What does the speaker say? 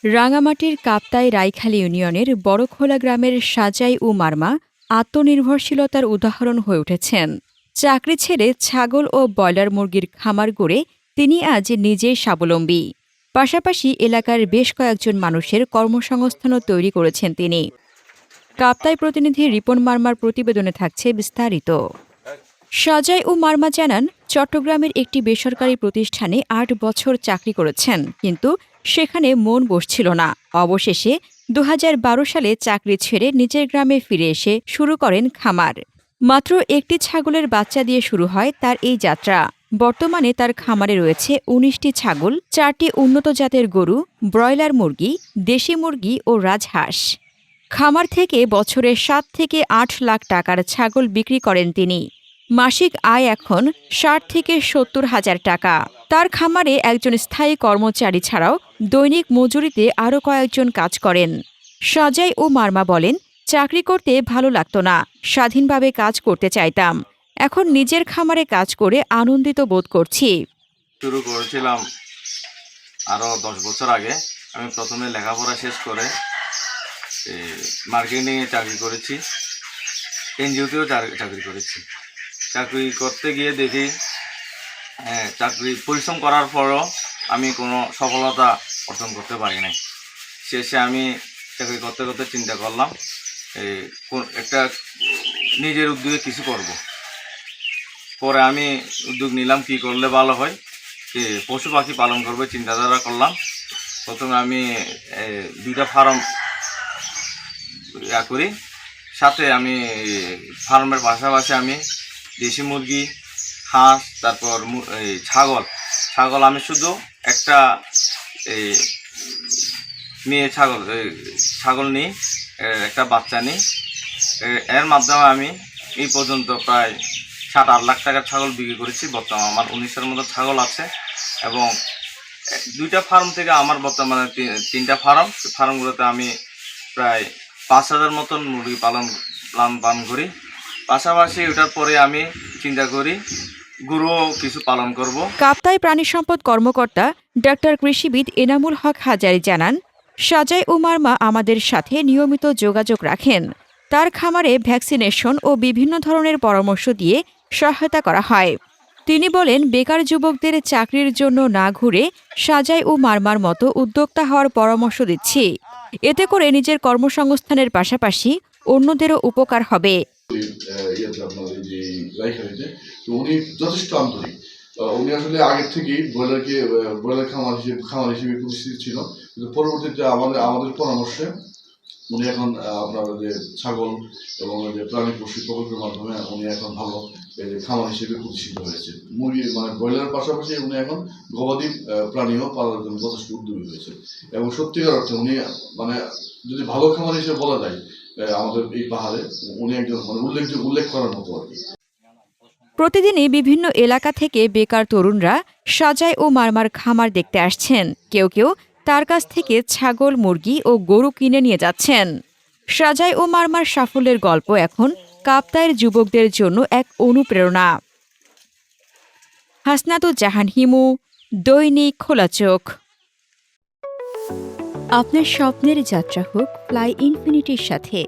রাঙামাটির কাপ্তাই রাইখালী ইউনিয়নের বড়খোলা গ্রামের সাজাই ও মারমা আত্মনির্ভরশীলতার উদাহরণ হয়ে উঠেছেন। চাকরি ছেড়ে ছাগল ও ব্রয়লার মুরগির খামার গড়ে তিনি আজ নিজেই স্বাবলম্বী। পাশাপাশি এলাকার বেশ কয়েকজন মানুষের কর্মসংস্থানও তৈরি করেছেন তিনি। কাপ্তাই প্রতিনিধি রিপন মারমার প্রতিবেদনে থাকছে বিস্তারিত। সাজাই ও মারমা জানান, চট্টগ্রামের একটি বেসরকারি প্রতিষ্ঠানে ৮ বছর চাকরি করেছেন, কিন্তু সেখানে মন বসছিল না। অবশেষে ২০১২ সালে চাকরি ছেড়ে নিজের গ্রামে ফিরে এসে শুরু করেন খামার। মাত্র একটি ছাগলের বাচ্চা দিয়ে শুরু হয় তার এই যাত্রা। বর্তমানে তার খামারে রয়েছে ১৯টি ছাগল, ৪টি উন্নত জাতের গরু, ব্রয়লার মুরগি, দেশি মুরগি ও রাজহাঁস। খামার থেকে বছরে ৭ থেকে ৮ লাখ টাকার ছাগল বিক্রি করেন তিনি। মাসিক আয় এখন ৬০ থেকে ৭০ হাজার টাকা। তার খামারে একজন স্থায়ী কর্মচারী ছাড়াও দৈনিক মজুরিতে আরও কয়েকজন কাজ করেন। সাজাই ও মারমা বলেন, চাকরি করতে ভালো লাগতো না, স্বাধীনভাবে কাজ করতে চাইতাম। এখন নিজের খামারে কাজ করে আনন্দিত বোধ করছি। শুরু করেছিলাম আরও 10 বছর আগে। আমি প্রথমে লেখাপড়া শেষ করে মার্কেটিংয়ে চাকরি করেছি, এনজিওতেও চাকরি করেছি। চাকরি করতে গিয়ে দেখি চাকরি পরিশ্রম করার পরও আমি কোনো সফলতা অর্জন করতে পারি নাই। শেষে আমি চাকরি করতে করতে চিন্তা করলাম একটা নিজের উদ্যোগে কিছু করব। পরে আমি উদ্যোগ নিলাম কি করলে ভালো হয়, পশু পাখি পালন করবে চিন্তাধারা করলাম। প্রথমে আমি 2টা ফার্ম করি, সাথে আমি ফার্মের পাশাপাশি আমি দেশি মুরগি, হাঁস, তারপর ছাগল আমি শুধু একটা মেয়ে ছাগল নিই, একটা বাচ্চা নিই। এর মাধ্যমে আমি এই পর্যন্ত প্রায় 7-8 লাখ টাকার ছাগল বিক্রি করেছি। বর্তমানে আমার 19-এর মতো ছাগল আছে এবং 2টা ফার্ম থেকে আমার বর্তমানে 3টা ফার্মগুলোতে আমি প্রায় 5,000 মতন মুরগি পালন করি। পাশাপাশি ওটার পরে আমি চিন্তা করি গরুও কিছু পালন করব। কাপ্তাই প্রাণী সম্পদ কর্মকর্তা ডাক্তার কৃষিবিদ এনামুল হক হাজারি জানান, সাজাই ও মারমা আমাদের সাথে নিয়মিত যোগাযোগ রাখেন। তার খামারে ভ্যাকসিনেশন ও বিভিন্ন ধরনের পরামর্শ দিয়ে সহায়তা করা হয়। তিনি বলেন, বেকার যুবকদের চাকরির জন্য না ঘুরে সাজাই ও মারমার মতো উদ্যোক্তা হওয়ার পরামর্শ দিচ্ছি। এতে করে নিজের কর্মসংস্থানের পাশাপাশি অন্যদেরও উপকার হবে। উনি যথেষ্ট আন্তরিক। উনি আসলে আগের থেকেই ব্রয়লার খামার হিসেবে প্রতিষ্ঠিত ছিল, কিন্তু পরবর্তীতে আমাদের পরামর্শে উনি এখন আপনার যে ছাগল এবং যে প্রাণী পশু প্রকল্পের মাধ্যমে উনি এখন ভালো খামার হিসেবে প্রতিষ্ঠিত হয়েছে। মুরগি ব্রয়লারের পাশাপাশি উনি এখন গবাদি প্রাণীও পালনের জন্য যথেষ্ট উদ্যোগী হয়েছে এবং সত্যিকার অর্থে উনি যদি ভালো খামার হিসেবে বলা যায় আমাদের এই পাহাড়ে উনি একজন উল্লেখ করার মতো আর কি। প্রতিদিনই বিভিন্ন এলাকা থেকে বেকার তরুণরা সাজাই ও মারমার খামার দেখতে আসছেন। কেউ কেউ তার কাছ থেকে ছাগল, মুরগি ও গরু কিনে নিয়ে যাচ্ছেন। সাজাই ও মারমার সাফল্যের গল্প এখন কাপ্তাইয়ের যুবকদের জন্য এক অনুপ্রেরণা। হাসনাতুজ্জাহান হিমু, দৈনিক খোলা চোখ। আপনার স্বপ্নের যাত্রা হোক ফ্লাই ইনফিনিটির সাথে।